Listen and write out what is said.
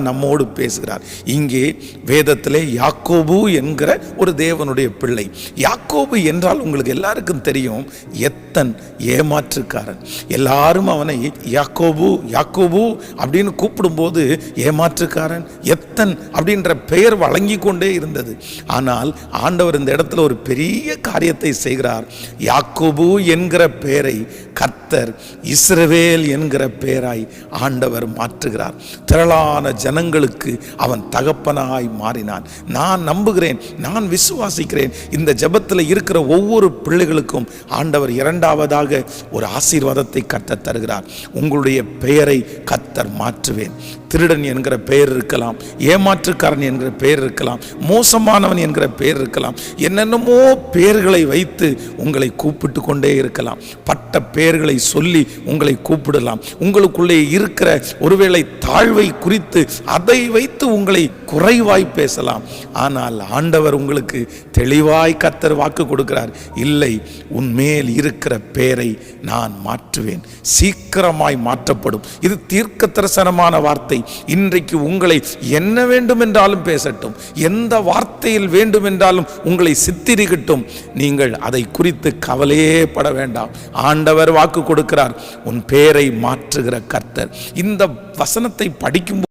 நம்மோடு பேசுகிறார். இங்கே வேதத்திலே யாக்கோபு என்கிற ஒரு தேவனுடைய பிள்ளை. யாக்கோபு என்றால் உங்களுக்கு எல்லாருக்கும் தெரியும், எத்தன் ஏமாற்றுக்காரன். எல்லாரும் அவனை யாக்கோபு யாக்கோபு அப்படின்னு கூப்பிடும்போது ஏமாற்றுக்காரன், எத்தன் அப்படின்ற பெயர் வழங்கி கொண்டே இருந்தது. ஆனால் ஆண்டவர் இந்த இடத்துல ஒரு பெரிய காரியத்தை செய்கிறார். யாக்கோபு என்கிற பெயரை கர்த்தர் இஸ்ரவேல் என்கிற பெயராய் ஆண்டவர் மாற்றுகிறார். திரளான ஜனங்களுக்கு அவன் தகப்பனாய் மாறினான். நான் நம்புகிறேன், நான் விசுவாசிக்கிறேன், இந்த ஜெபத்தில் இருக்கிற ஒவ்வொரு பிள்ளைகளுக்கும் ஆண்டவர் இரண்டாவதாக ஒரு ஆசீர்வாதத்தை கர்த்தர் தருகிறார். உங்களுடைய பெயரை கர்த்தர் மாற்றுவேன். திருடன் என்கிற பெயர் இருக்கலாம், ஏமாற்றுக்காரன் என்கிற பெயர் இருக்கலாம், மோசமானவன் என்கிற பெயர் இருக்கலாம், என்னென்னமோ பெயர்களை வைத்து உங்களை கூப்பிட்டு கொண்டே இருக்கலாம். பட்ட பெயர்களை சொல்லி உங்களை கூப்பிடலாம். உங்களுக்குள்ளே இருக்கிற ஒருவேளை தாழ்வை குறித்து அதை வைத்து உங்களை குறைவாய் பேசலாம். ஆனால் ஆண்டவர் உங்களுக்கு தெளிவாய் கர்த்தர் வாக்கு கொடுக்கிறார். இல்லை, உன்மேல் இருக்கிற பெயரை நான் மாற்றுவேன், சீக்கிரமாய் மாற்றப்படும். இது தீர்க்க தரிசனமான வார்த்தை. இன்றைக்கு உங்களை என்ன வேண்டும் என்றாலும் பேசட்டும், எந்த வார்த்தையில் வேண்டும் என்றாலும் உங்களை சித்தரிக்கட்டும், நீங்கள் அதை குறித்து கவலையே பட வேண்டாம். ஆண்டவர் வாக்கு கொடுக்கிறார், உன் பெயரை மாற்றுகிற கர்த்தர். இந்த வசனத்தை படிக்கும்